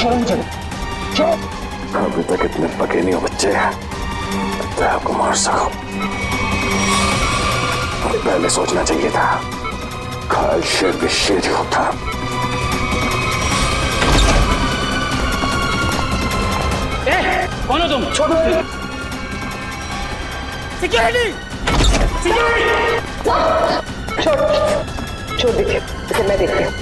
छोड़ो मुझे, छोड़ो। अभी तक इतने पके नहीं हो बच्चे, तो आपको मार सको। पहले सोचना चाहिए था, घायल शेर भी शेर ही होता। कौन हो तुम? छोड़ो। सिक्योरिटी! छोड़ दीजिए, इसे मैं देखती हूँ।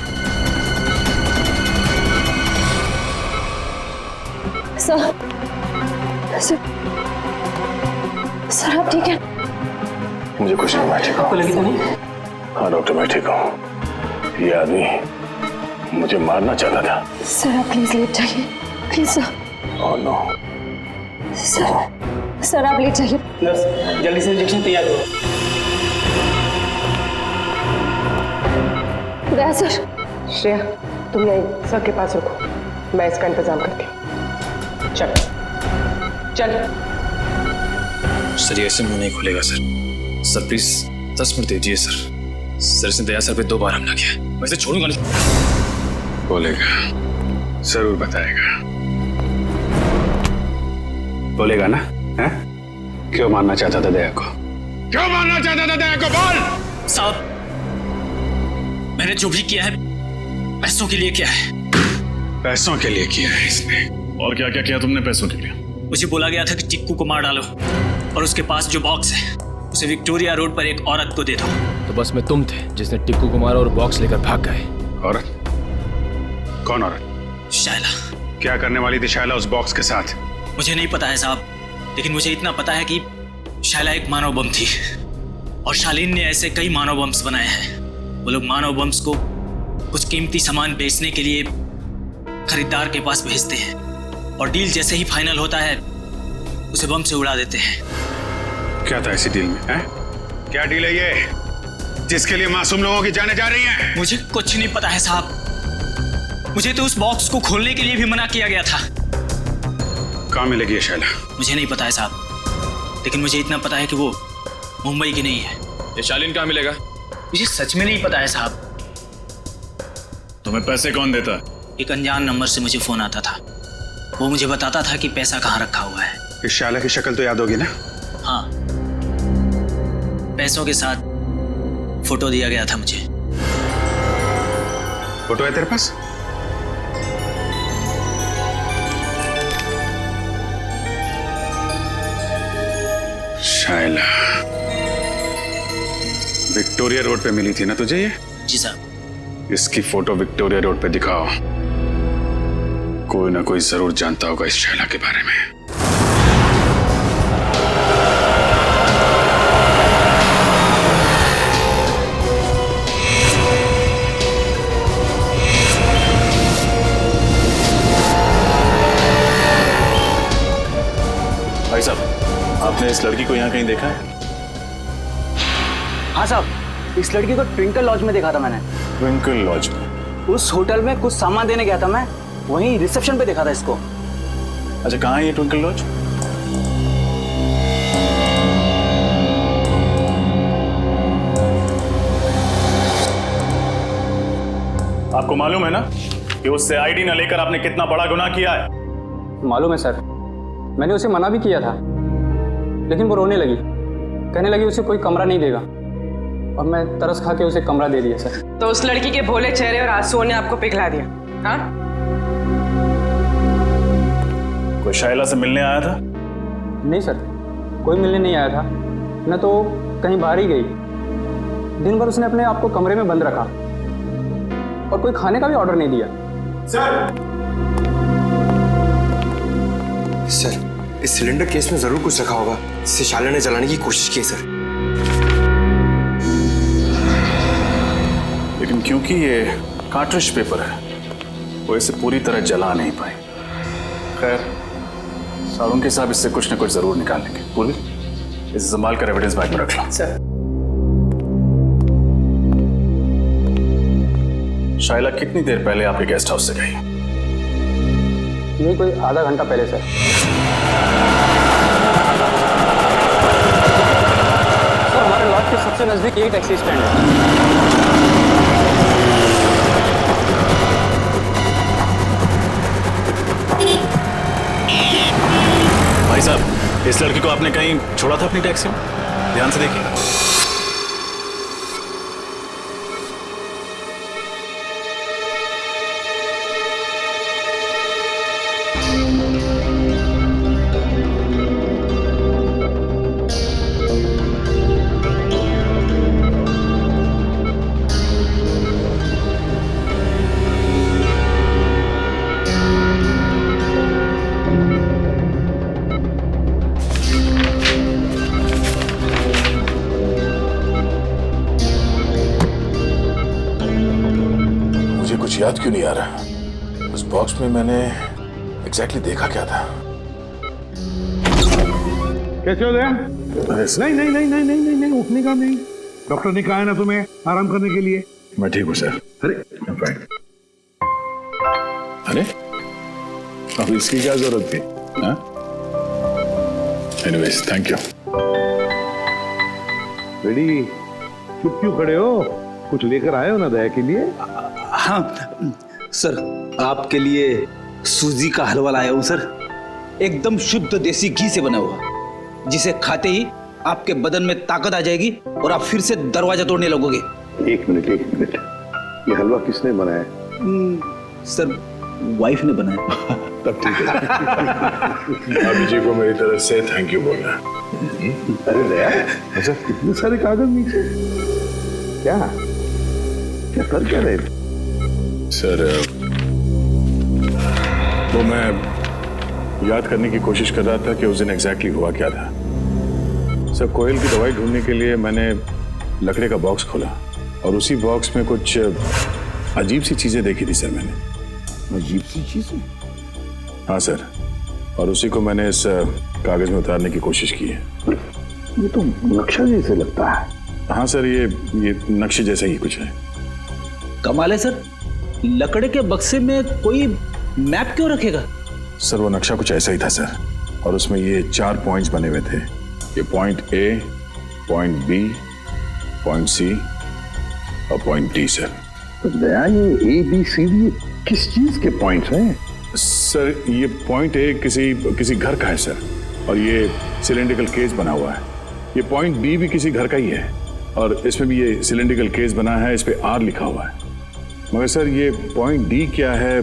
सर आप ठीक है? मुझे कुछ नहीं, मैं ठीक हूँ। आपको लगी तो नहीं? हाँ डॉक्टर, मैं ठीक हूँ। ये आदमी मुझे मारना चाहता था। सर आप प्लीज लेट जाइए, please sir. Oh no. Sir आप लेट जाइए। नर्स जल्दी से इंजेक्शन तैयार करो। दया सर। श्रेया तुम यहीं सर के पास रुको, मैं इसका इंतजाम करती हूँ। चल चल। सर ये ऐसे मुंह नहीं खुलेगा सर। सर प्लीज 10 मिनट दीजिए सर। सर इसने दया सर पे 2 बार हमला किया, वैसे छोड़ूंगा नहीं। बोलेगा, जरूर बताएगा। बोलेगा ना? हैं? क्यों मारना चाहता था दया को? क्यों मारना चाहता था दया को? बोल। साहब मैंने जो भी किया है पैसों के लिए किया है। पैसों के लिए किया है इसने। और क्या क्या किया तुमने पैसों के लिए? मुझे बोला गया था कि टिक्कू को मार डालो और उसके पास जो बॉक्स है उसे विक्टोरिया रोड पर एक औरत को दे दो। तो बस में तुम थे जिसने टिक्कू को मारा और बॉक्स लेकर भाग गए। औरत? कौन औरत? शायला। क्या करने वाली थी शायला उस बॉक्स के साथ? मुझे नहीं पता है साहब, लेकिन मुझे इतना पता है कि शायला एक मानव बम थी और शालीन ने ऐसे कई मानव बम्स बनाए हैं। वो लोग मानव बम्स को कुछ कीमती सामान बेचने के लिए खरीदार के पास भेजते हैं और डील जैसे ही फाइनल होता है उसे बम से उड़ा देते हैं। क्या था ऐसी डील में? हैं? क्या डील है ये जिसके लिए मासूम लोगों की जानें जा रही हैं? मुझे कुछ नहीं पता है साहब। मुझे तो उस बॉक्स को खोलने के लिए भी मना किया गया था। कहाँ मिलेगी ये शायला? मुझे नहीं पता है साहब, लेकिन मुझे इतना पता है कि वो मुंबई की नहीं है। ये शालीन कहाँ मिलेगा? मुझे सच में नहीं पता है साहब। तुम्हें पैसे कौन देता? एक अनजान नंबर से मुझे फोन आता था, वो मुझे बताता था कि पैसा कहाँ रखा हुआ है। इस शायला की शक्ल तो याद होगी ना? हाँ, पैसों के साथ फोटो दिया गया था मुझे। फोटो है तेरे पास? शायला विक्टोरिया रोड पे मिली थी ना तुझे ये? जी साहब। इसकी फोटो विक्टोरिया रोड पे दिखाओ। कोई ना कोई जरूर जानता होगा इस शायला के बारे में। भाई साहब, आपने इस लड़की को यहाँ कहीं देखा है? हाँ साहब, इस लड़की को ट्विंकल लॉज में देखा था मैंने। ट्विंकल लॉज में? उस होटल में कुछ सामान देने गया था मैं, वहीं रिसेप्शन पे देखा था इसको। अच्छा, कहाँ है ये ट्विंकल लॉज? आपको मालूम है ना कि उससे आईडी न लेकर आपने कितना बड़ा गुनाह किया है? मालूम है सर, मैंने उसे मना भी किया था, लेकिन वो रोने लगी, कहने लगी उसे कोई कमरा नहीं देगा, और मैं तरस खा के उसे कमरा दे दिया सर। तो उस लड़की के भोले चेहरे और आंसुओं ने आपको पिघला दिया? हाँ? कोई शायला से मिलने आया था? नहीं सर, कोई मिलने नहीं आया था, न तो कहीं बाहर ही गई। दिन भर उसने अपने आप को कमरे में बंद रखा और कोई खाने का भी ऑर्डर नहीं दिया। सर, इस सिलेंडर केस में जरूर कुछ रखा होगा जिसे शायला ने जलाने की कोशिश की है सर। लेकिन क्योंकि ये कार्ट्रिज पेपर है, वो इसे पूरी तरह जला नहीं पाए। खैर, सारुण के साहब इससे कुछ न कुछ जरूर निकाल लेंगे। पूर्वी, इसे संभाल कर एविडेंस बैग में रख लो। सर। शायला कितनी देर पहले आपके गेस्ट हाउस से गई? यही कोई आधा घंटा पहले सर। सर, हमारे लॉज के सबसे नजदीक यही टैक्सी स्टैंड है। लड़की को आपने कहीं छोड़ा था अपनी टैक्सी में? ध्यान से देखिए। कुछ याद क्यों नहीं आ रहा? उस बॉक्स में मैंने एग्जैक्टली देखा क्या था? कैसे हो गया? नहीं नहीं नहीं नहीं नहीं नहीं नहीं उठने का नहीं। डॉक्टर ने कहा है ना तुम्हें आराम करने के लिए। मैं ठीक हूँ सर। अरे अरे अब इसकी क्या जरूरत थी? Anyways thank you. बेटी चुप क्यों खड़े हो? कुछ लेकर आए हो ना दया के लिए? हाँ सर, आपके लिए सूजी का हलवा लाया हूँ सर। एकदम शुद्ध देसी घी से बना हुआ, जिसे खाते ही आपके बदन में ताकत आ जाएगी और आप फिर से दरवाजा तोड़ने लगोगे। एक मिनट ये हलवा किसने बनाया? सर वाइफ ने बनाया। तब ठीक है। भाभी जी को मेरी तरफ से थैंक यू बोलना। अरे दया, अच्छा कितने सारे कागज नीचे? क्या क्या कर क्या रहे? सर वो मैं याद करने की कोशिश कर रहा था कि उस दिन एग्जैक्टली हुआ क्या था। सर कोयल की दवाई ढूंढने के लिए मैंने लकड़े का बॉक्स खोला और उसी बॉक्स में कुछ अजीब सी चीजें देखी थी सर मैंने। अजीब सी चीजें? हाँ सर, और उसी को मैंने इस कागज में उतारने की कोशिश की है। ये तो नक्शा जैसे लगता है। हाँ सर, ये नक्शे जैसा ही कुछ है। कमाल है सर, लकड़े के बक्से में कोई मैप क्यों रखेगा? सर वो नक्शा कुछ ऐसा ही था सर, और उसमें ये 4 पॉइंट्स बने हुए थे। ये point A, point B, point C और पॉइंट डी सर। तो दया ये ए बी सी डी किस चीज के पॉइंट्स हैं? सर ये पॉइंट ए किसी घर का है सर, और ये सिलेंड्रिकल केस बना हुआ है। ये पॉइंट बी भी किसी घर का ही है, और इसमें भी ये सिलेंड्रिकल केस बना है, इस पे आर लिखा हुआ है। मगर सर ये पॉइंट डी क्या है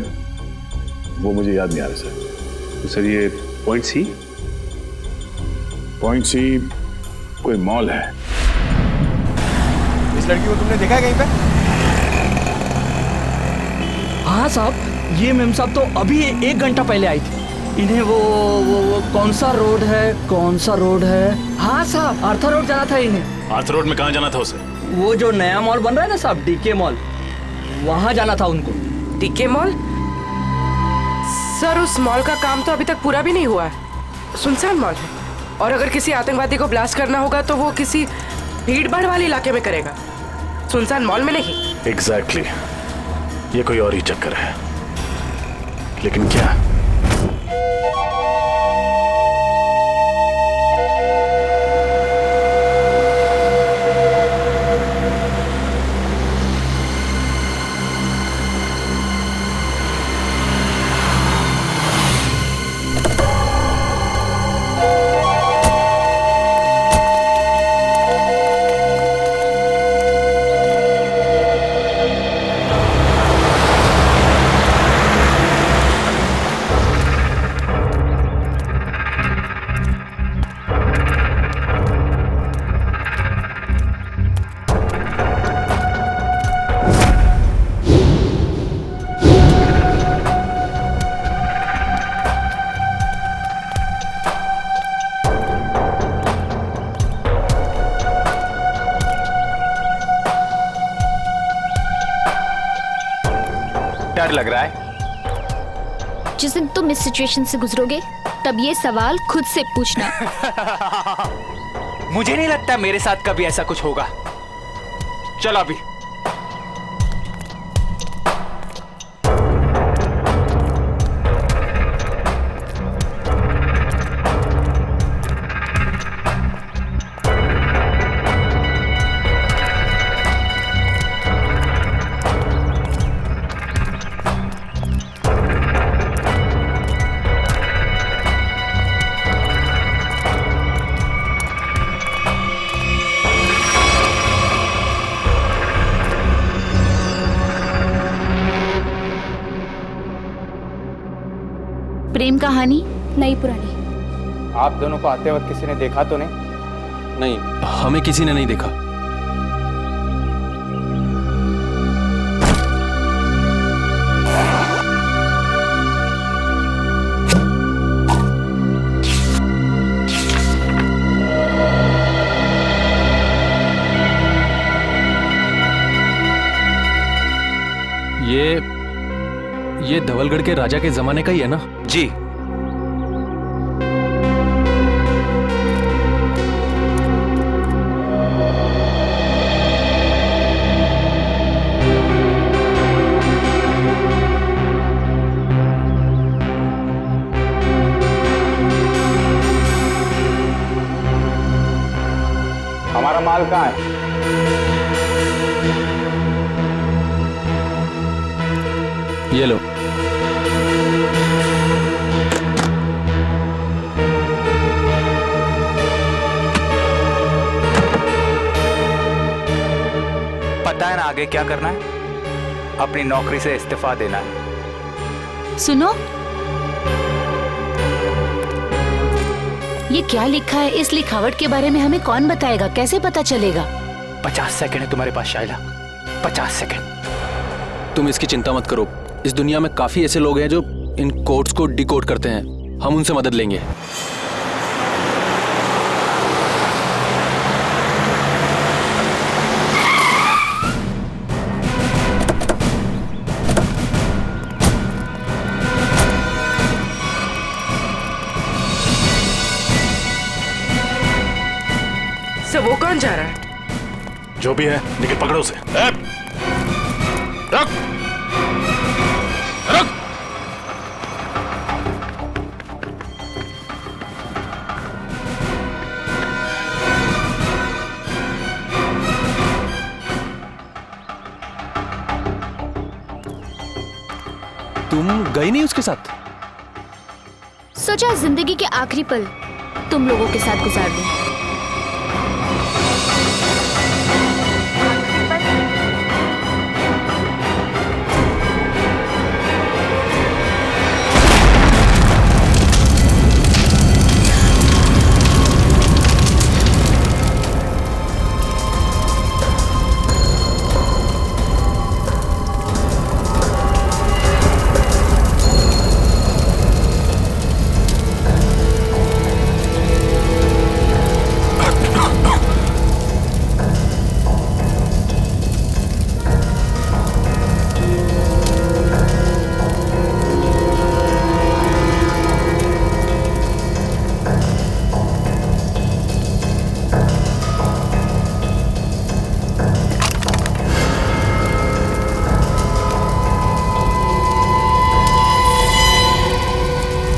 वो मुझे याद नहीं आ रहा सर। तो सर ये पॉइंट सी? पॉइंट सी कोई मॉल है। इस लड़की को तुमने देखा है कहीं पे? हाँ साहब, ये मेम साहब तो अभी 1 घंटा पहले आई थी। इन्हें वो कौन सा रोड है? हाँ साहब, आर्थर रोड जाना था इन्हें। आर्थर रोड में कहाँ जाना था उसे? वो जो नया मॉल बन रहा है ना साहब, डीके मॉल, वहाँ जाना था उनको। DK mall? सर उस मॉल का काम तो अभी तक पूरा भी नहीं हुआ है, सुनसान मॉल है। और अगर किसी आतंकवादी को ब्लास्ट करना होगा तो वो किसी भीड़ भाड़ वाले इलाके में करेगा, सुनसान मॉल में नहीं। एग्जैक्टली, ये कोई और ही चक्कर है। लेकिन क्या? डर लग रहा है? जिस दिन तुम इस सिचुएशन से गुजरोगे तब ये सवाल खुद से पूछना। मुझे नहीं लगता मेरे साथ कभी ऐसा कुछ होगा। चलो अभी। प्रेम कहानी? नई पुरानी। आप दोनों को आते वक्त किसी ने देखा तो नहीं? नहीं, हमें किसी ने नहीं देखा। ये धवलगढ़ के राजा के जमाने का ही है ना? जी। हमारा माल कहाँ है? ये लो। पता है ना आगे क्या करना है? अपनी नौकरी से इस्तीफा देना है। सुनो, ये क्या लिखा है? इस लिखावट के बारे में हमें कौन बताएगा? कैसे पता चलेगा? 50 सेकंड है तुम्हारे पास शाइला, 50 सेकंड। तुम इसकी चिंता मत करो। इस दुनिया में काफी ऐसे लोग हैं जो इन कोड्स को डिकोड करते हैं। हम उनसे मदद लेंगे। सर वो कौन जा रहा है? जो भी है, लेकिन पकड़ो उसे। रख। रख। तुम गई नहीं उसके साथ? सोचा जिंदगी के आखिरी पल तुम लोगों के साथ गुजार दूं।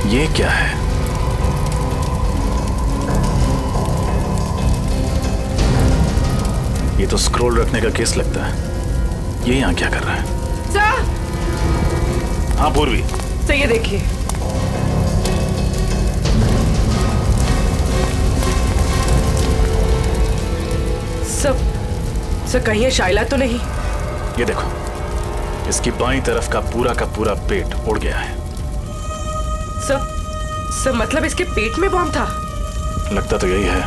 ये क्या है? ये तो स्क्रॉल रखने का केस लगता है। ये यहाँ क्या कर रहा है? सर! हाँ पूर्वी। सर ये देखिए। सर कहीं ये शाइला तो नहीं? ये देखो, इसकी बाईं तरफ का पूरा पेट उड़ गया है। सर मतलब इसके पेट में बॉम्ब था? लगता तो यही है।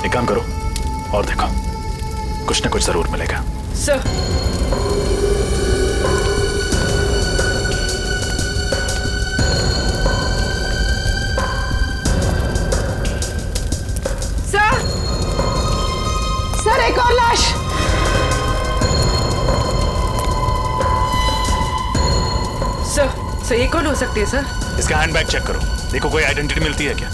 एक काम करो और देखो, कुछ ना कुछ जरूर मिलेगा। सर सर एक और लाश। सर ये कौन हो सकती है सर? इसका हैंडबैग चेक करो, देखो कोई आइडेंटिटी मिलती है क्या।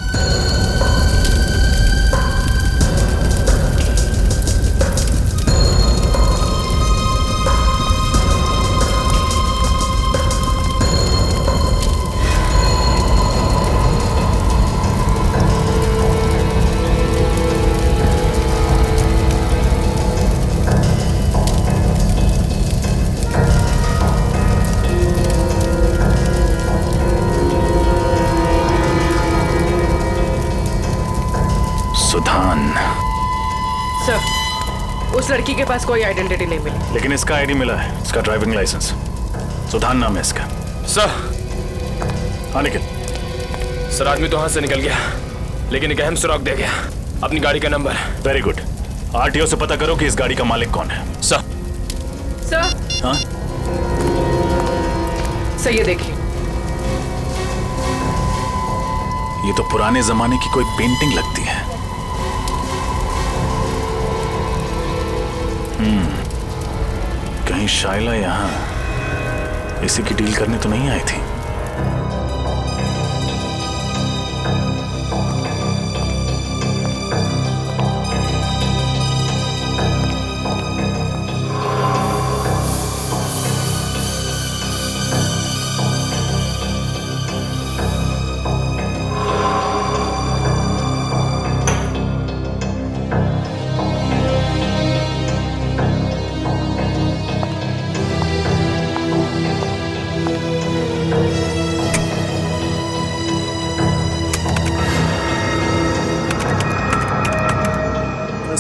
सर उस लड़की के पास कोई आइडेंटिटी नहीं मिली। लेकिन इसका आईडी मिला है, इसका ड्राइविंग लाइसेंस। सुधान नाम है इसका। सर हाँ निखिल। सर आदमी तो हाथ से निकल गया, लेकिन एक अहम सुराग दे गया, अपनी गाड़ी का नंबर। Very good. आरटीओ से पता करो कि इस गाड़ी का मालिक कौन है। सर हाँ? सर ये देखिए, ये तो पुराने जमाने की कोई पेंटिंग लगती है। कहीं शाइला यहां इसी की डील करने तो नहीं आई थी?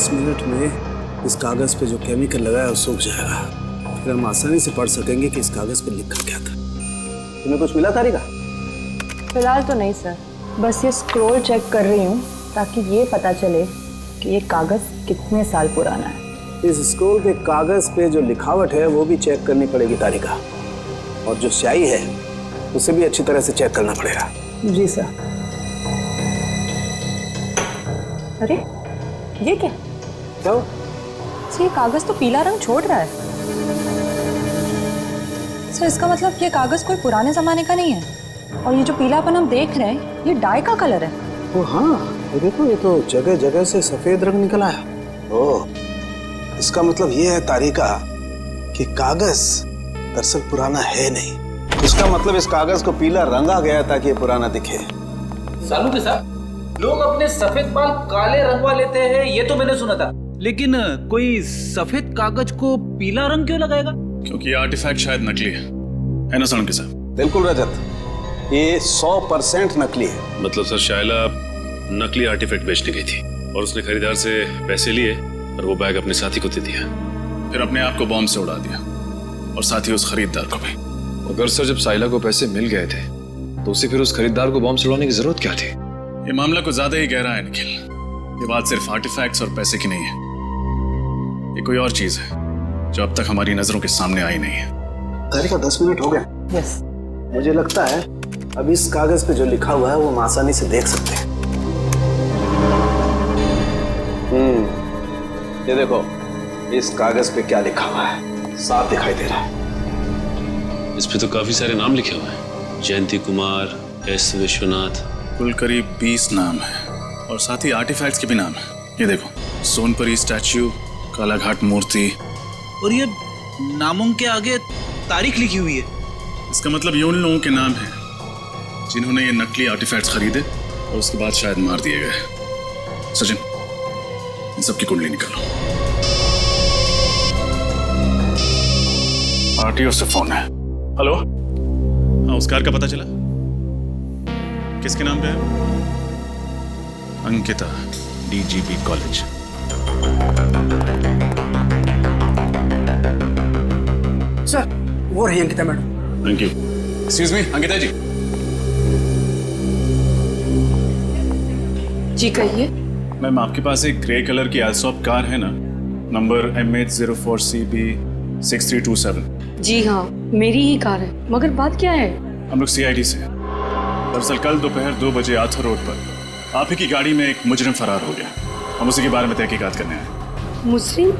मिनट में इस कागज पे जो केमिकल लगा है वो सूख जाएगा, फिर हम आसानी से पढ़ सकेंगे कि इस कागज पे लिखा क्या था। तुम्हें कुछ मिला तारिका? फिलहाल तो नहीं सर, बस ये स्क्रॉल चेक कर रही हूँ ताकि ये पता चले कि ये कागज कितने साल पुराना है। इस स्क्रॉल के कागज पे जो लिखावट है वो भी चेक करनी पड़ेगी तारिका, और जो स्याही है उसे भी अच्छी तरह से चेक करना पड़ेगा। जी सर। अरे ये क्या? क्यों? ये कागज तो पीला रंग छोड़ रहा है सर। इसका मतलब ये कागज कोई पुराने जमाने का नहीं है, और ये जो पीलापन हम देख रहे हैं ये डाई का कलर है। ओ हाँ, ये देखो, ये तो जगह जगह से सफेद रंग निकल आया। ओह, इसका मतलब ये है तारिका कि कागज दरअसल पुराना है नहीं। इसका मतलब इस कागज को पीला रंगा गया ताकि ये पुराना दिखे। सालू के साथ लोग अपने सफेद बाल काले रंगवा लेते हैं, ये तो मैंने सुना था, लेकिन कोई सफेद कागज को पीला रंग क्यों लगाएगा? क्योंकि ये आर्टिफैक्ट शायद नकली है ना सालू के साथ? बिल्कुल रजत, ये 100% नकली है। मतलब सर शाइला नकली आर्टिफैक्ट बेचने गई थी और उसने खरीदार से पैसे लिए और वो बैग अपने साथी को दे दिया, फिर अपने आप को बॉम्ब से उड़ा दिया और साथ ही उस खरीदार को भी। अगर सर जब साइला को पैसे मिल गए थे तो उसे फिर उस खरीदार को बॉम्ब से उड़ाने की जरूरत क्या थी? ये मामला कुछ ज्यादा ही गहरा है निखिल। ये बात सिर्फ आर्टिफैक्ट्स और पैसे की नहीं है, ये कोई और चीज है जो अब तक हमारी नजरों के सामने आई नहीं है। तारिका 10 मिनट हो गए। यस। मुझे लगता है अब इस कागज पे जो लिखा हुआ है वो हम आसानी से देख सकते हैं। ये देखो, इस कागज पे क्या लिखा हुआ है, साफ दिखाई दे रहा है। इस पे तो काफी सारे नाम लिखे हुए हैं, जयंती कुमार, एस विश्वनाथ। कुल करीब 20 नाम है और साथ ही आर्टिफैक्ट्स के भी नाम है। ये देखो, सोनपरी स्टैच्यू, कालाघाट मूर्ति, और ये नामों के आगे तारीख लिखी हुई है। इसका मतलब ये उन लोगों के नाम हैं जिन्होंने ये नकली आर्टिफैक्ट्स खरीदे और उसके बाद शायद मार दिए गए। सचिन, इन सबकी कुंडली निकालो। आरटीओ से फोन है। हेलो, हाँ, उस कार का पता चला? किसके नाम पे है? Ankita, DGP college. सर, वो रही Ankita madam. Thank you. Excuse me, Ankita ji. जी कहिए। मैम, आपके पास एक ग्रे कलर की एल्सॉप कार है ना, नंबर MH04CB6327? जी हाँ, मेरी ही कार है, मगर बात क्या है? हम लोग सीआईडी से। दरअसल कल दोपहर 2 बजे आर्थर रोड पर आप ही की गाड़ी में एक मुजरिम फरार हो गया। हम उसी के बारे में तहकीकात करने आए। मुजरिम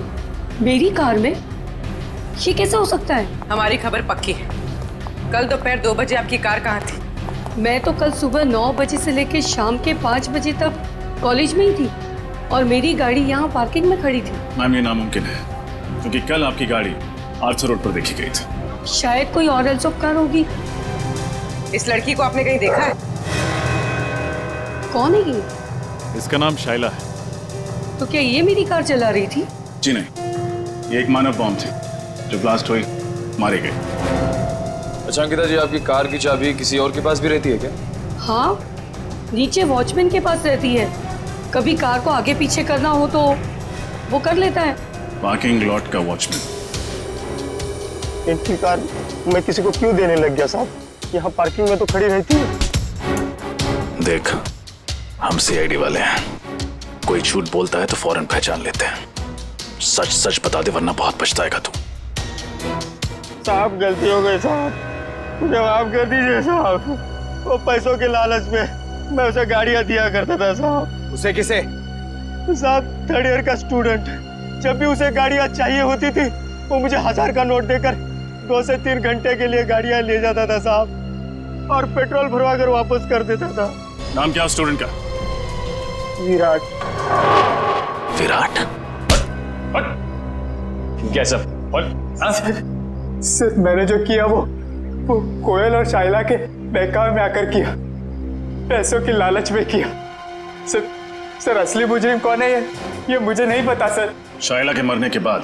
मेरी कार में? ये कैसे हो सकता है? हमारी खबर पक्की है। कल दोपहर 2 बजे आपकी कार कहाँ थी? मैं तो कल सुबह 9 बजे से लेकर शाम के 5 बजे तक कॉलेज में ही थी और मेरी गाड़ी यहाँ पार्किंग में खड़ी थी। मैम, ये नामुमकिन है क्योंकि कल आपकी गाड़ी आर्थर रोड पर देखी गई थी। शायद कोई और एल्सॉप कार होगी। इस लड़की को आपने कहीं देखा है? कौन है ये? इसका नाम शाइला है। तो क्या ये मेरी कार चला रही थी? जी नहीं, ये एक मानव बॉम्ब थी जो ब्लास्ट हुई, मारे गए। अच्छा अंकिता जी, आपकी कार की चाबी किसी और के पास भी रहती है क्या? हाँ, नीचे वॉचमैन के पास रहती है। कभी कार को आगे पीछे करना हो तो वो कर लेता है। पार्किंग लॉट का वॉचमैन। इनकी कार मैं किसी को क्यों देने लग गया साहब? यहाँ पार्किंग में तो खड़ी रहती है। देख, हम सीआईडी वाले हैं, कोई झूठ बोलता है तो फौरन पहचान लेते हैं। सच सच बता दे वरना बहुत पछताएगा तू। साहब गलती हो गई साहब, मुझे माफ कर दीजिए साहब। वो पैसों के लालच में मैं उसे गाड़ियां दिया करता था साहब। उसे किसे? साहब 3rd ईयर का स्टूडेंट। जब भी उसे गाड़ियां चाहिए होती थी वो मुझे 1000 का नोट देकर 2 से 3 घंटे के लिए गाड़ियां ले जाता था साहब, और पेट्रोल भरवा कर वापस कर देता था। नाम क्या स्टूडेंट का? विराट। विराट? कैसा? सर मैंने जो किया वो कोयल और शाइला के बहकावे में आकर किया, पैसों की लालच में किया। सर असली मुजरिम कौन है ये मुझे नहीं पता सर। शाइला के मरने के बाद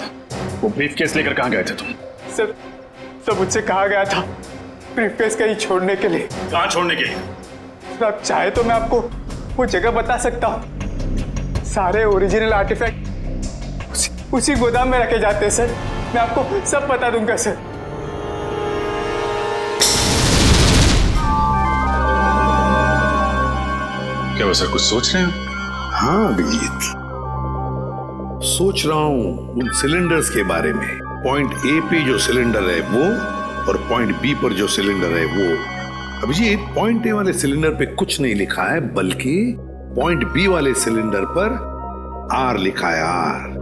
वो ब्रीफकेस लेकर कहाँ गए थे तुम? सर मुझसे कहा गया था ब्रीफकेस कहीं छोड़ने के लिए। कहाँ छोड़ने के लिए? सर आप चाहे तो मैं आपको वो जगह बता सकता हूँ। सारे ओरिजिनल आर्टिफैक्ट उसी गोदाम में रखे जाते हैं सर। मैं आपको सब बता दूंगा सर। क्या वो सर कुछ सोच रहे हैं? हाँ अभिजीत, सोच रहा हूं उन सिलेंडर्स के बारे में। पॉइंट ए पे जो सिलेंडर है वो, और पॉइंट बी पर जो सिलेंडर है वो। अभिजीत, पॉइंट ए वाले सिलेंडर पे कुछ नहीं लिखा है, बल्कि पॉइंट बी वाले सिलेंडर पर आर लिखा है, आर।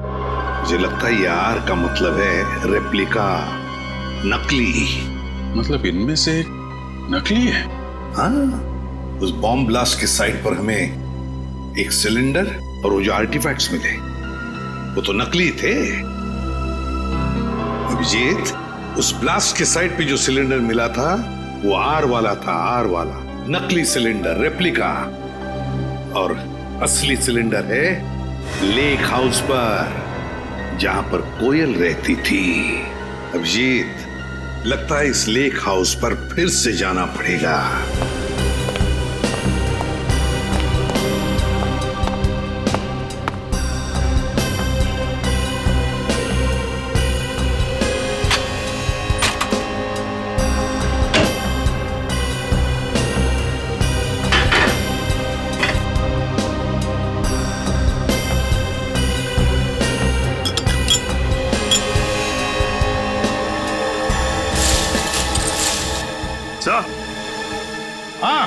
मुझे लगता है ये आर का मतलब है रेप्लिका, नकली। मतलब इनमें से नकली है? हाँ, उस बॉम्ब ब्लास्ट के साइट पर हमें एक सिलेंडर और वो जो आर्टिफैक्ट्स मिले वो तो नकली थे। अभिजीत, उस ब्लास्ट के साइट पे जो सिलेंडर मिला था वो आर वाला था, आर वाला, नकली सिलेंडर, रेप्लिका। और असली सिलेंडर है लेक हाउस पर, जहां पर कोयल रहती थी। अभिजीत, लगता है इस लेक हाउस पर फिर से जाना पड़ेगा। हाँ,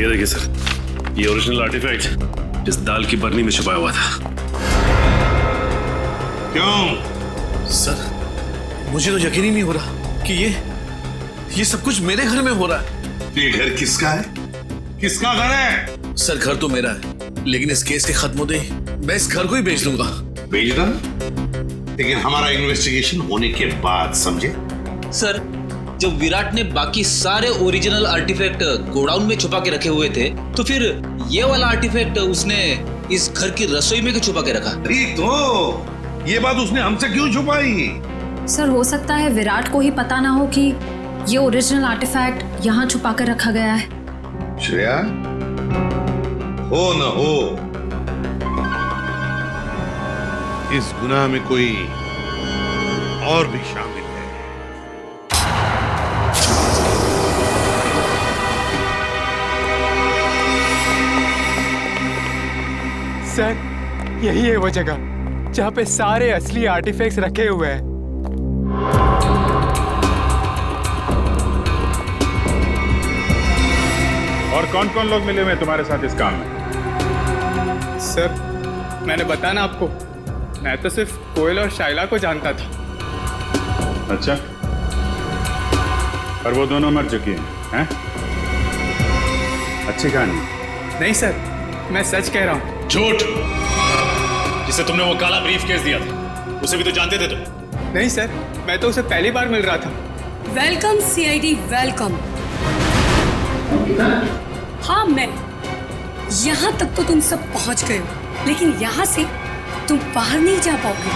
ये देखिए सर, ये ओरिजिनल आर्टिफैक्ट जिस दाल की बरनी में छुपाया हुआ था। क्यों? सर, मुझे तो यकीन ही नहीं हो रहा कि ये सब कुछ मेरे घर में हो रहा है। ये घर किसका है? किसका घर है? सर, घर तो मेरा है, लेकिन इस केस के खत्म होते ही मैं इस घर को ही बेच दूंगा। बेचना? लेकिन हमारा इन्वेस्टिगेशन होने के बाद, समझे? सर, जब विराट ने बाकी सारे ओरिजिनल आर्टिफैक्ट गोडाउन में छुपा के रखे हुए थे, तो फिर ये वाला आर्टिफैक्ट उसने इस घर की रसोई में क्यों छुपा के रखा? अरे तो ये बात उसने हमसे क्यों छुपाई? सर, हो सकता है विराट को ही पता ना हो कि ये ओरिजिनल आर्टिफैक्ट यहाँ छुपा कर रखा गया है। श्रेया, हो न हो, इस गुनाह में कोई और भी शामिल है। सर, यही है वो जगह जहाँ पे सारे असली आर्टिफैक्ट्स रखे हुए हैं। और कौन कौन लोग मिले हुए हैं तुम्हारे साथ इस काम में? सर, मैंने बताया ना आपको, मैं तो सिर्फ कोयल और शाइला को जानता था। अच्छा, और वो दोनों मर चुकी हैं? अच्छी कहानी। नहीं सर, मैं सच कह रहा हूँ। झूठ! जिसे तुमने वो काला ब्रीफ केस दिया था, उसे भी तो जानते थे तुम? नहीं सर, मैं तो उसे पहली बार मिल रहा था। Welcome CID, welcome. हाँ, मैं यहाँ तक तो तुम सब पहुँच गए हो, लेकिन यहाँ से तुम बाहर नहीं जा पाओगे।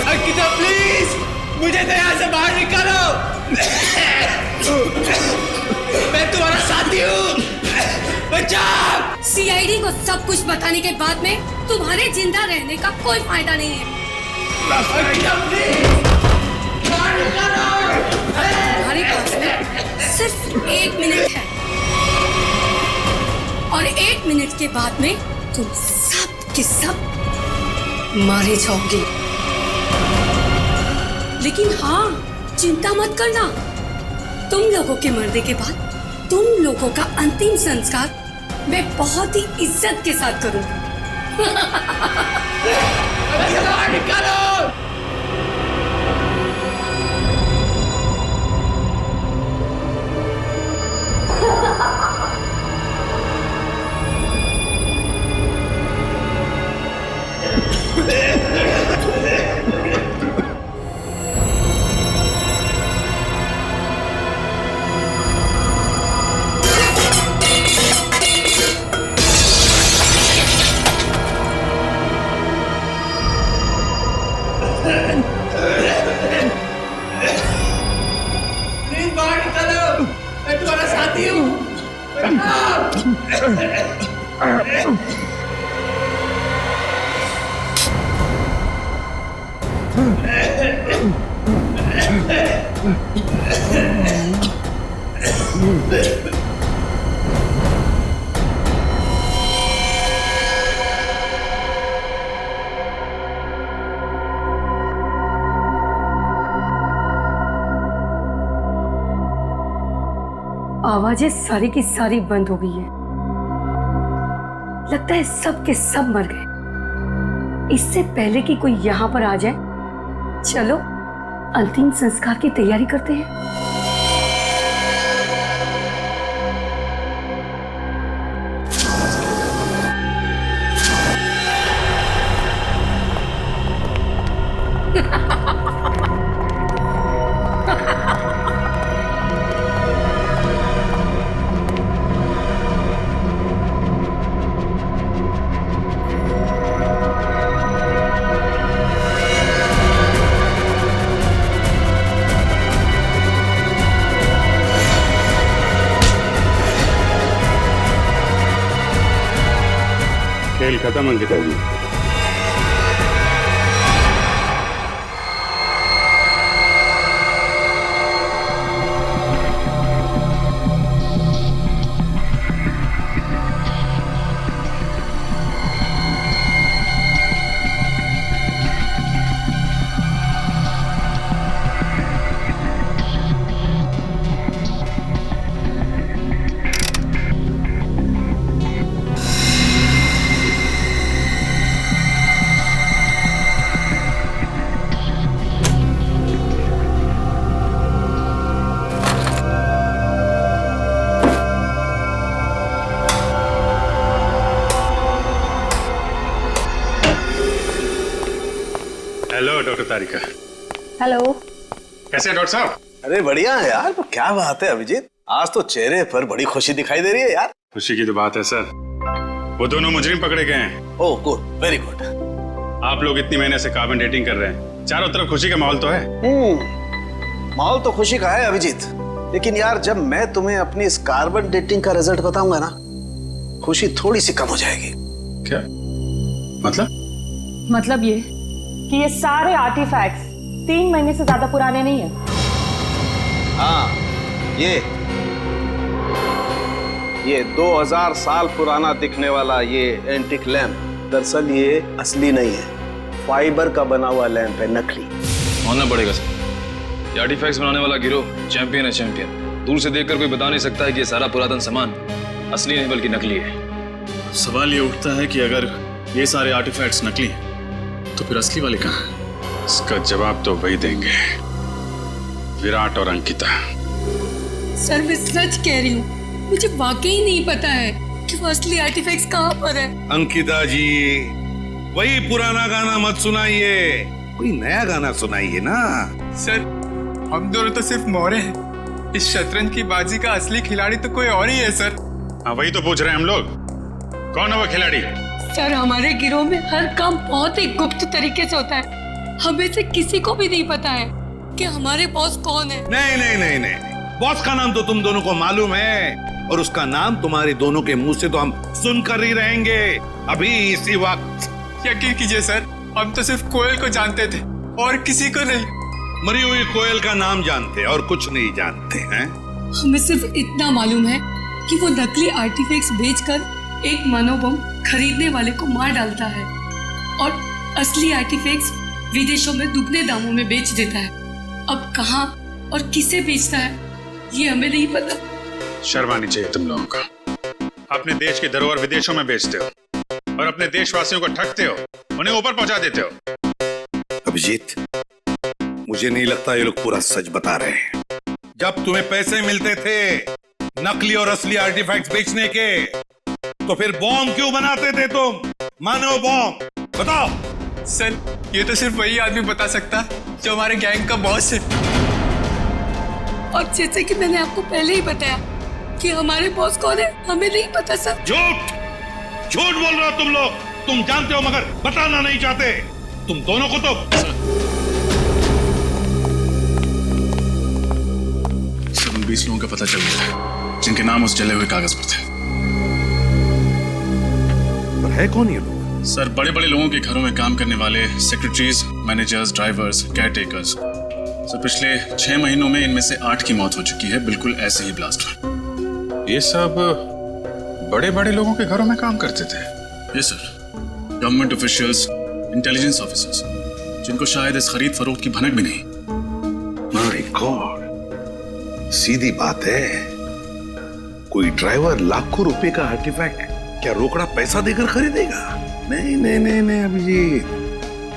अंकिता, प्लीज मुझे तो यहाँ से बाहर निकालो। मैं तुम्हारा साथी हूँ। तो सब कुछ बताने के बाद में तुम्हारे जिंदा रहने का कोई फायदा नहीं है। तुम्हारे पास में सिर्फ 1 मिनट है और 1 मिनट के बाद में तुम सब के सब मारे जाओगे। लेकिन हाँ, चिंता मत करना, तुम लोगों के मरने के बाद तुम लोगों का अंतिम संस्कार मैं बहुत ही इज्जत के साथ करूंगा। आवाजें सारी की सारी बंद हो गई है। लगता है सब के सब मर गए। इससे पहले कि कोई यहाँ पर आ जाए, चलो अंतिम संस्कार की तैयारी करते हैं। खेल खत्म अंकिता जी। हेलो डॉक्टर तारिका। हेलो। कैसे हैं डॉक्टर साहब? अरे बढ़िया है यार। तो क्या बात है अभिजीत, आज तो चेहरे पर बड़ी खुशी दिखाई दे रही है यार। खुशी की तो बात है सर, वो दोनों मुजरिम पकड़े गए हैं। Oh good, very good. आप लोग इतनी महीने से कार्बन डेटिंग कर रहे हैं, चारों तरफ खुशी का माहौल तो है। माहौल तो खुशी का है अभिजीत, लेकिन यार जब मैं तुम्हें अपनी इस कार्बन डेटिंग का रिजल्ट बताऊंगा ना, खुशी थोड़ी सी कम हो जाएगी। क्या मतलब ये कि ये सारे आर्टिफैक्ट्स 3 महीने से ज्यादा पुराने नहीं है। हाँ, ये 2000 साल पुराना दिखने वाला ये एंटिक लैंप दरअसल ये असली नहीं है, फाइबर का बना हुआ लैंप है, नकली। मानना पड़ेगा सर, ये आर्टिफैक्ट्स बनाने वाला गिरोह चैंपियन है, चैंपियन। दूर से देखकर कोई बता नहीं सकता है कि ये सारा पुरातन सामान असली नहीं बल्कि नकली है। सवाल ये उठता है कि अगर ये सारे आर्टिफैक्ट्स नकली हैं तो फिर असली वाले कहाँ हैं? इसका जवाब तो वही देंगे, विराट और अंकिता। सर मैं सच कह रही हूँ, मुझे वाकई नहीं पता है कि वो असली आर्टिफैक्ट्स कहाँ पर है। अंकिता जी, वही पुराना गाना मत सुनाइए, कोई नया गाना सुनाइए ना। सर हम दोनों तो सिर्फ मोहरे हैं, इस शतरंज की बाजी का असली खिलाड़ी तो कोई और ही है सर। हाँ वही तो पूछ रहे हैं हम लोग, कौन है वो खिलाड़ी? सर हमारे गिरोह में हर काम बहुत ही गुप्त तरीके से होता है, हमें से किसी को भी नहीं पता है कि हमारे बॉस कौन है। नहीं नहीं नहीं नहीं, बॉस का नाम तो तुम दोनों को मालूम है, और उसका नाम तुम्हारे दोनों के मुंह से तो हम सुनकर ही रहेंगे अभी इसी वक्त। यकीन कीजिए सर, हम तो सिर्फ कोयल को जानते थे और किसी को नहीं। मरी हुई कोयल का नाम जानते और कुछ नहीं जानते हैं। हमें सिर्फ इतना मालूम है कि वो नकली आर्टिफैक्ट्स बेचकर एक मनोबम खरीदने वाले को मार डालता है और असली आर्टिफैक्ट्स विदेशों में दुगने दामों में बेच देता है। अब कहाँ और किसे बेचता है ये हमें नहीं पता। शर्म आनी चाहिए तुम लोगों का। अपने देश की धरोहर विदेशों में बेचते हो और अपने देशवासियों को ठगते हो, उन्हें ऊपर पहुंचा देते हो। अभिजीत, मुझे नहीं लगता ये लोग पूरा सच बता रहे हैं। जब तुम्हें पैसे मिलते थे नकली और असली आर्टिफैक्ट्स बेचने के, तो फिर बॉम्ब क्यों बनाते थे तुम? मानव बॉम्ब, बताओ। सर, ये तो सिर्फ वही आदमी बता सकता जो हमारे गैंग का बॉस है। और जैसे कि मैंने आपको पहले ही बताया कि हमारे बॉस कौन है हमें नहीं पता सर। झूठ झूठ बोल रहे हो तुम लोग। तुम जानते हो मगर बताना नहीं चाहते। तुम दोनों को तो सब 20 लोगों का पता चल गया है जिनके नाम उस जले हुए कागज पर थे। पर है कौन ये लोग? सर, बड़े बड़े लोगों के घरों में काम करने वाले secretaries, managers, drivers, care takers. Sir, पिछले 6 महीनों में इनमें से 8 की मौत हो चुकी है, बिल्कुल ऐसे ही ब्लास्ट हुआ। ये सब बड़े बड़े लोगों के घरों में काम करते थे? ये sir, government officials, intelligence officers, जिनको शायद इस खरीद फरोख्त की भनक भी नहीं। माय गॉड, सीधी बात है। कोई ड्राइवर लाखों रुपए का आर्टिफैक्ट क्या रोकड़ा पैसा देकर खरीदेगा? नहीं नहीं नहीं नहीं अभिजीत,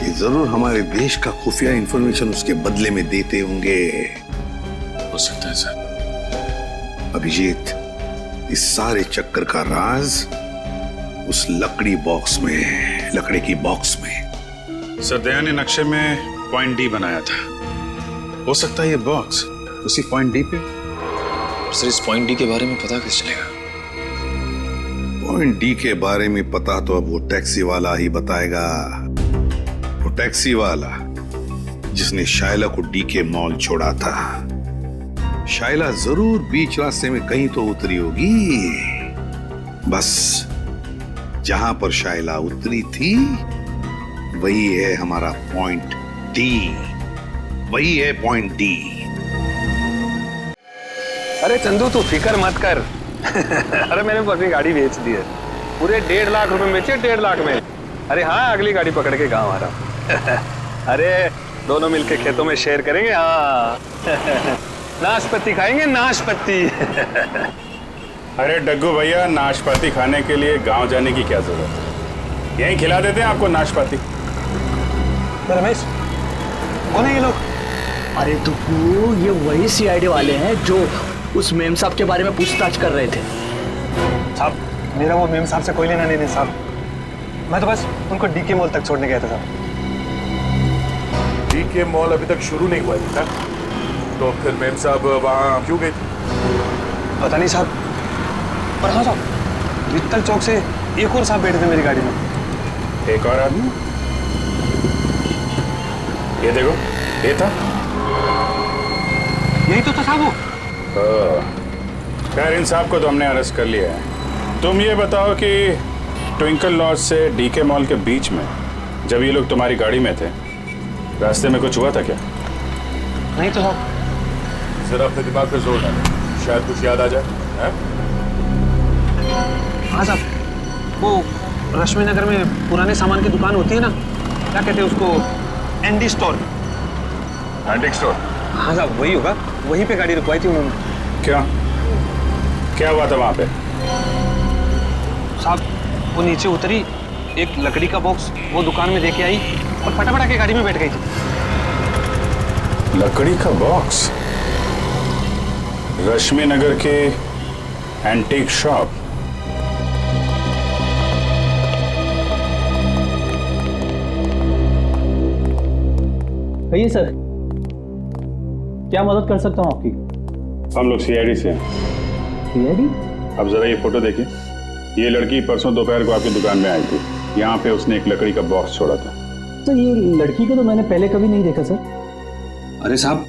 ये जरूर हमारे देश का खुफिया इंफॉर्मेशन उसके बदले में देते होंगे। हो सकता है सर। अभिजीत, इस सारे चक्कर का राज उस लकड़ी बॉक्स में है, लकड़ी की बॉक्स में। सर, दया ने नक्शे में पॉइंट डी बनाया था। हो सकता है ये बॉक्स उसी पॉइंट डी पे। सर, इस पॉइंट डी के बारे में पता कैसे चलेगा? पॉइंट डी के बारे में पता तो अब वो टैक्सी वाला ही बताएगा। वो टैक्सी वाला जिसने शाइला को डी के मॉल छोड़ा था। शाइला जरूर बीच रास्ते में कहीं तो उतरी होगी। बस जहां पर शाइला उतरी थी वही है हमारा पॉइंट डी। वही है पॉइंट डी। अरे चंदू, तू फिक्र मत कर। अरे मैंने अपनी गाड़ी बेच दी है, पूरे 1.5 लाख रुपए में बेचे, 1.5 लाख में। अरे हाँ, अगली गाड़ी पकड़ के गाँव आ रहा हूँ। अरे दोनों मिलके खेतों में शेयर करेंगे। हाँ नाशपाती खाएंगे, नाशपाती। अरे डग्गू भैया, नाशपाती खाने के लिए गांव जाने की क्या जरूरत है? यहीं खिला देते हैं आपको नाशपाती। रमेश, कौन है ये लोग? अरे दुग्गू, ये वही सीआईडी वाले हैं जो उस मेम साहब के बारे में पूछताछ कर रहे थे। साहब, मेरा वो मेम साहब से कोई लेना नहीं साहब। मैं तो बस उनको डीके मॉल तक छोड़ने गया था साहब। डीके मॉल अभी तक शुरू नहीं हुआ था, तो फिर मेम साहब वहाँ क्यों गए थे? पता नहीं साहब, पर हाँ साहब, वित्तल चौक से एक और साहब बैठे थे मेरी गाड़ी में। एक और आदमी? ये देखो, ये था। यही तो था साहब वो। खैर, इन साहब को तो हमने अरेस्ट कर लिया है। तुम ये बताओ कि ट्विंकल लॉज से डीके मॉल के बीच में जब ये लोग तुम्हारी गाड़ी में थे, रास्ते में कुछ हुआ था क्या? नहीं तो साहब। जरा अपने दिमाग पे जोर डालो, शायद कुछ याद आ जाए। हाँ साहब, वो रश्मि नगर में पुराने सामान की दुकान होती है ना, क्या कहते हैं उसको? Andy store. Antique store? हाँ साहब, वही होगा। वहीं पे गाड़ी रुकवाई थी उन्होंने। क्या हुआ था वहां पे? साहब, वो नीचे उतरी, एक लकड़ी का बॉक्स वो दुकान में देके आई और फटाफट आके गाड़ी में बैठ गई थी। लकड़ी का बॉक्स? रश्मि नगर के एंटीक शॉप? कहिए सर, क्या मदद कर सकता हूँ आपकी? हम लोग सीआईडी से हैं। सीआईडी? अब जरा ये फोटो देखिए। ये लड़की परसों दोपहर को आपकी दुकान में आई थी। यहाँ पे उसने एक लकड़ी का बॉक्स छोड़ा था। तो ये लड़की को तो मैंने पहले कभी नहीं देखा सर। अरे साहब,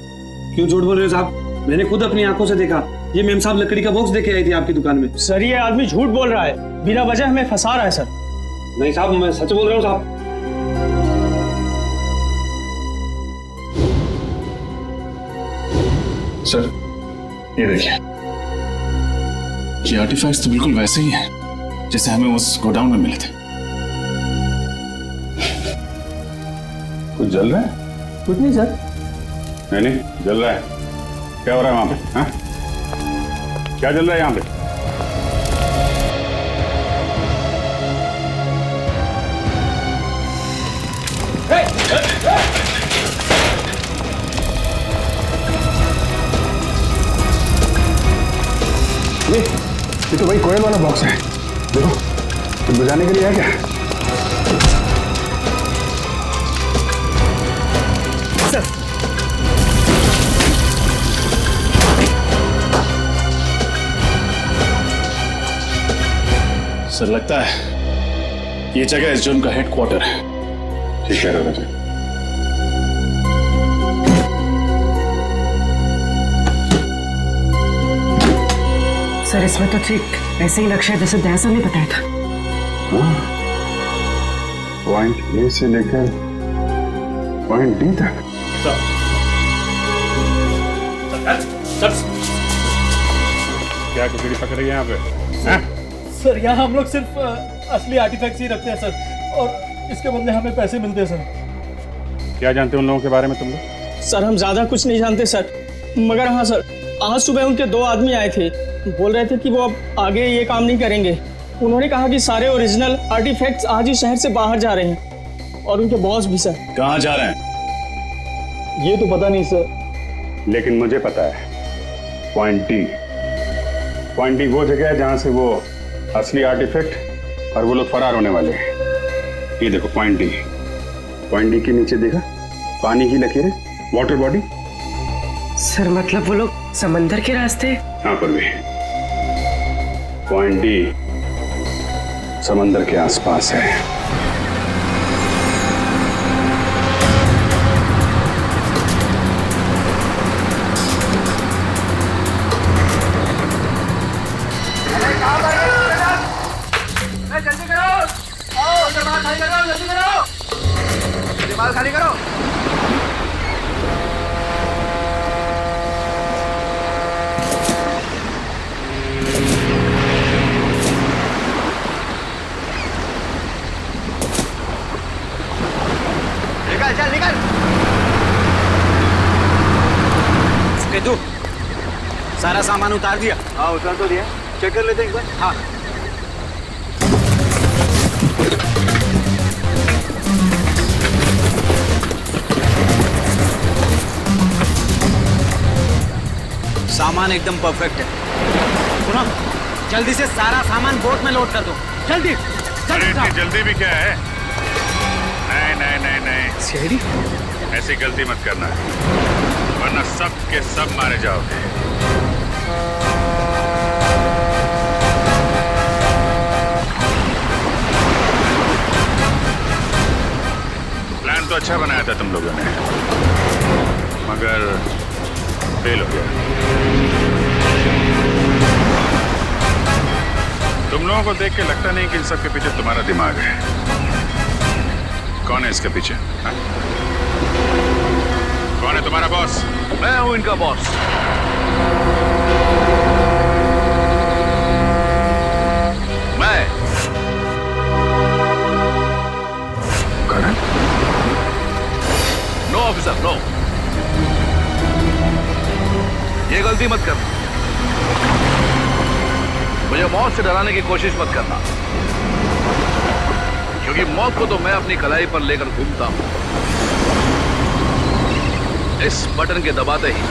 क्यों झूठ बोल रहे हो साहब? मैंने खुद अपनी आंखों से देखा। ये मेम साहब लकड़ी का बॉक्स देके आई थी आपकी दुकान में। सर ये आदमी झूठ बोल रहा है, बिना वजह हमें फंसा रहा है सर। नहीं साहब, मैं सच बोल रहा हूँ साहब। सर ये देखिए, ये आर्टिफैक्ट्स तो बिल्कुल वैसे ही हैं जैसे हमें उस गोडाउन में मिले थे। कुछ जल रहा है? कुछ नहीं सर। नहीं जल रहा है। क्या हो रहा है वहां पे? हाँ? क्या जल रहा है यहाँ पे? ये तो भाई कोयल वाला बॉक्स है। देखो, कुछ बजाने के लिए है क्या? सर सर लगता है ये जगह इस जोन का हेडक्वार्टर है। ठीक है राजा। सर इसमें तो ठीक ऐसे ही नक्शा जैसे दयासा ने बताया था। पॉइंट ए से लेकर पॉइंट डी तक। क्या कुकड़ी पकड़ रही है यहाँ पे? सर यहाँ हम लोग सिर्फ असली आर्टिफैक्ट्स ही रखते हैं सर, और इसके बदले हमें पैसे मिलते हैं सर। क्या जानते हो उन लोगों के बारे में तुम लोग? सर हम ज्यादा कुछ नहीं जानते सर, मगर हाँ सर, आज सुबह उनके 2 आदमी आए थे, बोल रहे थे कि वो अब आगे ये काम नहीं करेंगे। उन्होंने कहा कि सारे ओरिजिनल आर्टिफैक्ट्स आज ही शहर से बाहर जा रहे हैं, और उनके बॉस भी सर। कहाँ जा रहे हैं? ये तो पता नहीं सर। लेकिन मुझे पता है, पॉइंट डी वो जगह है जहां से वो असली आर्टिफैक्ट और वो लोग फरार होने वाले हैं। ये देखो पॉइंट डी के नीचे देखा, पानी की लकीरें, वाटर बॉडी। सर मतलब वो लोग समंदर के रास्ते? हाँ पर भी पॉइंट डी समंदर के आसपास है। जल्दी करो, आओ जमाल खाली करो, जल्दी करो, जमाल खाली करो। निकल चल निकल। केतु, सारा सामान उतार दिया? हाँ उतार तो दिया, चेक कर लेते हैं एक बार। हाँ सामान एकदम परफेक्ट है। सुनो, जल्दी से सारा सामान बोट में लोड कर दो, जल्दी। अरे इतनी जल्दी भी क्या है? नहीं शेरी, ऐसी गलती मत करना, वरना सब के सब मारे जाओगे। प्लान तो अच्छा बनाया था तुम लोगों ने, मगर फेल हो गया। तुम लोगों को देख के लगता नहीं कि इन सब के पीछे तुम्हारा दिमाग है। कौन है इसके पीछे? हाँ? कौन है तुम्हारा बॉस? मैं हूं इनका बॉस। मैं करण? नो ऑफिसर नो, ये गलती मत करना। मुझे मौत से डराने की कोशिश मत करना, क्योंकि मौत को तो मैं अपनी कलाई पर लेकर घूमता हूं। इस बटन के दबाते ही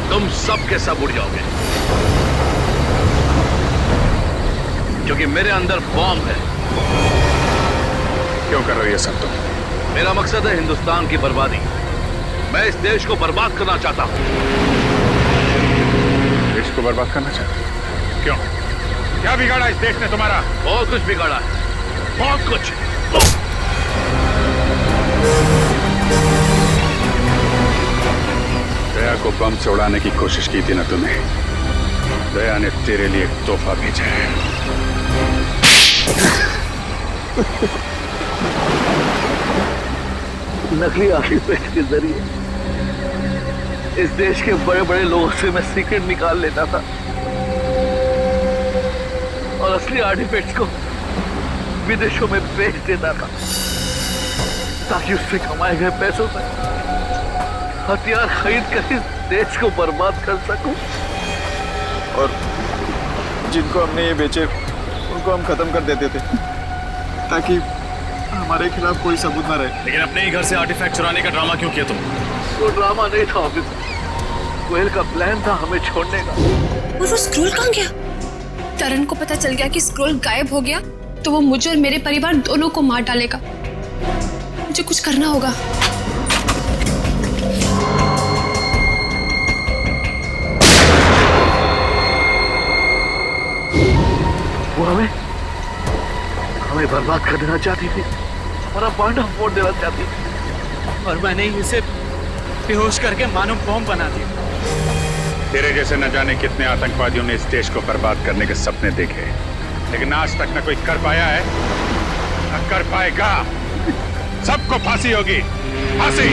तुम सब के सब उड़ जाओगे, क्योंकि मेरे अंदर बॉम्ब है। क्यों कर रहे हो ये सब तुम? मेरा मकसद है हिंदुस्तान की बर्बादी। मैं इस देश को बर्बाद करना चाहता हूं। देश को बर्बाद करना चाहते हो? क्यों? क्या बिगाड़ा इस देश ने तुम्हारा? बहुत कुछ बिगाड़ा है, बहुत कुछ। गया को बम से उड़ाने की कोशिश की थी ना तूने, दया ने तेरे लिए एक तोहफा भेजा है। नकली आर्टिफैक्ट के जरिए इस देश के बड़े बड़े लोगों से मैं सीक्रेट निकाल लेता था और असली आर्टिफैक्ट्स को विदेशों में बेच देता था ताकि उससे कमाए गए पैसों से हथियार खरीद कर इस देश को बर्बाद कर सकूं। और जिनको हमने ये बेचे उनको हम खत्म कर देते थे ताकि हमारे खिलाफ कोई सबूत ना रहे। लेकिन अपने ही घर से आर्टिफैक्ट चुराने का ड्रामा क्यों किया तुम? वो ड्रामा नहीं था ऑफिसर, कोयल का प्लान था हमें छोड़ने का। और वो स्क्रोल कहाँ गया? तरन को पता चल गया कि स्क्रोल गायब हो गया तो वो मुझे और मेरे परिवार दोनों को मार डालेगा। मुझे कुछ करना होगा। वो हमें बर्बाद कर देना चाहती थी, हमारा बांधा फोड़ देना चाहती थी और मैंने ही उसे बेहोश करके मानव बम बना दिया। तेरे जैसे न जाने कितने आतंकवादियों ने इस देश को बर्बाद करने के सपने देखे, लेकिन आज तक न कोई कर पाया है न कर पाएगा। सबको फांसी होगी, फांसी।